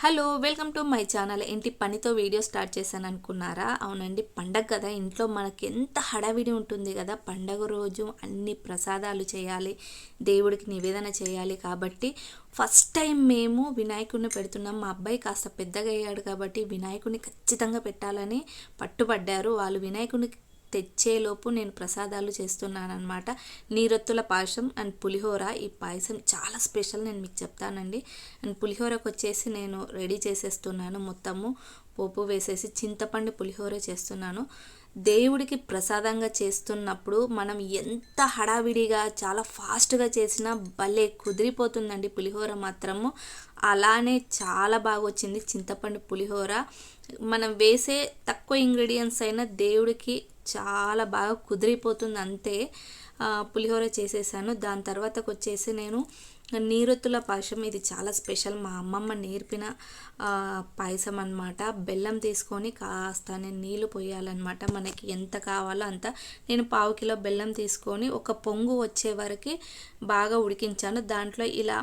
Hello welcome to my channel. ఏంటి పనితో video start చేశాను అనుకున్నారా? అవునండి, పండగ కదా, ఇంట్లో మనకి ఎంత హడావిడి ఉంటుంది కదా. పండగ రోజు అన్ని ప్రసాదాలు చేయాలి, దేవుడికి నివేదన చేయాలి. కాబట్టి ఫస్ట్ టైం మేము వినాయకుడిని పెడుతున్నాం. మా అబ్బాయి కాస్త పెద్దగా అయ్యాడు కాబట్టి వినాయకుడిని ఖచ్చితంగా పెట్టాలని పట్టుబడ్డారు. వాళ్ళు వినాయకుడిని తెచ్చేలోపు నేను ప్రసాదాలు చేస్తున్నాను అనమాట. నీరొత్తుల పాయసం అండ్ పులిహోర. ఈ పాయసం చాలా స్పెషల్, నేను మీకు చెప్తానండి. అండ్ పులిహోరకు వచ్చేసి నేను రెడీ చేసేస్తున్నాను. మొత్తము పోపు వేసేసి చింతపండు పులిహోర చేస్తున్నాను. దేవుడికి ప్రసాదంగా చేస్తున్నప్పుడు మనం ఎంత హడావిడిగా చాలా ఫాస్ట్గా చేసినా భలే కుదిరిపోతుందండి పులిహోర మాత్రము. అలానే చాలా బాగా వచ్చింది చింతపండు పులిహోర. మనం వేసే తక్కువ ఇంగ్రీడియంట్స్ అయినా దేవుడికి చాలా బాగా కుదిరిపోతుంది అంతే. పులిహోర చేసేసాను. దాని తర్వాతకు వచ్చేసి నేను నీరొత్తుల పాయసం. ఇది చాలా స్పెషల్, మా అమ్మమ్మ నేర్పిన పాయసం అనమాట. బెల్లం తీసుకొని కాస్త నేను నీళ్ళు పోయాలన్నమాట. మనకి ఎంత కావాలో అంత. నేను 1/2 కిలో బెల్లం తీసుకొని ఒక పొంగు వచ్చే వరకు బాగా ఉడికించాను. దాంట్లో ఇలా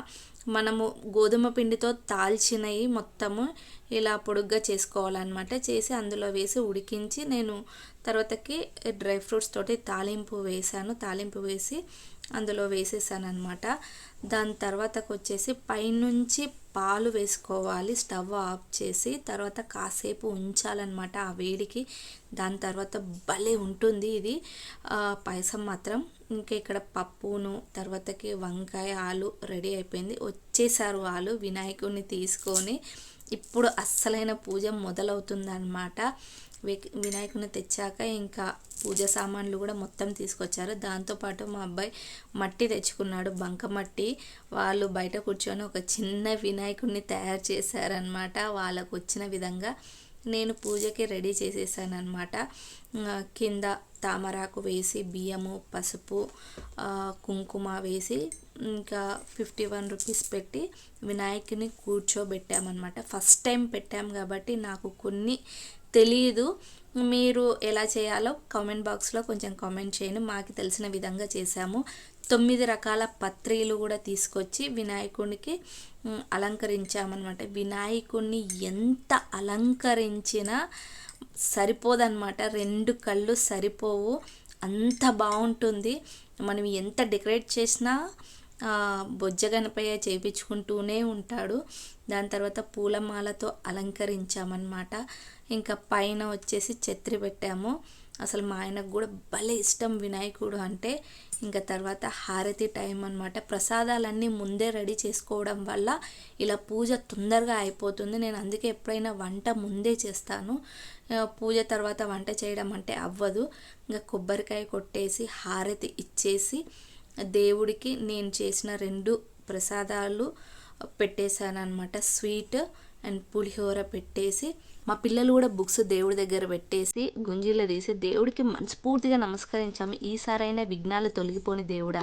మనము గోధుమ పిండితో తాల్చినవి మొత్తము ఇలా పొడుగ్గా చేసుకోవాలన్నమాట. చేసి అందులో వేసి ఉడికించి నేను తర్వాతకి డ్రై ఫ్రూట్స్ తోటి తాలింపు వేసాను. తాలింపు వేసి అందులో వేసేసాను అనమాట. దాని తర్వాతకు వచ్చేసి పైనుంచి పాలు వేసుకోవాలి. స్టవ్ ఆఫ్ చేసి తర్వాత కాసేపు ఉంచాలన్నమాట ఆ వేడికి. దాని తర్వాత భలే ఉంటుంది ఇది పాయసం మాత్రం. ఇంకా ఇక్కడ పప్పును తర్వాతకి వంకాయ ఆలు రెడీ అయిపోయింది. వచ్చేసారు వాళ్ళు వినాయకుడిని తీసుకొని. ఇప్పుడు అస్సలైన పూజ మొదలవుతుందన్నమాట. వినాయకుడిని తెచ్చాక ఇంకా పూజ సామాన్లు కూడా మొత్తం తీసుకొచ్చారు. దాంతోపాటు మా అబ్బాయి మట్టి తెచ్చుకున్నాడు, బంకమట్టి. వాళ్ళు బయట కూర్చొని ఒక చిన్న వినాయకుడిని తయారు చేశారనమాట. వాళ్ళకు వచ్చిన విధంగా నేను పూజకి రెడీ చేసేసాను అనమాట. కింద తామరాకు వేసి బియ్యము పసుపు కుంకుమ వేసి ఇంకా 51 రూపీస్ పెట్టి వినాయకుని కూర్చోబెట్టామన్నమాట. ఫస్ట్ టైం పెట్టాం కాబట్టి నాకు కొన్ని తెలియదు. మీరు ఎలా చేయాలో కామెంట్ బాక్స్లో కొంచెం కామెంట్ చేయండి. మాకు తెలిసిన విధంగా చేసాము. 9 రకాల పత్రీలు కూడా తీసుకొచ్చి వినాయకుడికి అలంకరించామన్నమాట. వినాయకుడిని ఎంత అలంకరించినా సరిపోదన్నమాట. 2 కళ్ళు సరిపోవు, అంత బాగుంటుంది. మనం ఎంత డెకరేట్ చేసినా బొజ్జ గణపయ్య చేయించుకుంటూనే ఉంటాడు. దాని తర్వాత పూలమాలతో అలంకరించామన్నమాట. ఇంకా పైన వచ్చేసి ఛత్రి పెట్టాము. అసలు మా ఆయనకు కూడా భలే ఇష్టం వినాయకుడు అంటే. ఇంకా తర్వాత హారతి టైం అనమాట. ప్రసాదాలన్నీ ముందే రెడీ చేసుకోవడం వల్ల ఇలా పూజ తొందరగా అయిపోతుంది. నేను అందుకే ఎప్పుడైనా వంట ముందే చేస్తాను. పూజ తర్వాత వంట చేయడం అంటే అవ్వదు. ఇంకా కొబ్బరికాయ కొట్టేసి హారతి ఇచ్చేసి దేవుడికి నేను చేసిన 2 ప్రసాదాలు పెట్టేశాను అనమాట. స్వీట్ అండ్ పులిహోర పెట్టేసి మా పిల్లలు కూడా బుక్స్ దేవుడి దగ్గర పెట్టేసి గుంజీలో తీసి దేవుడికి మనస్ఫూర్తిగా నమస్కరించాము. ఈసారైనా విఘ్నాలు తొలగిపోని దేవుడా.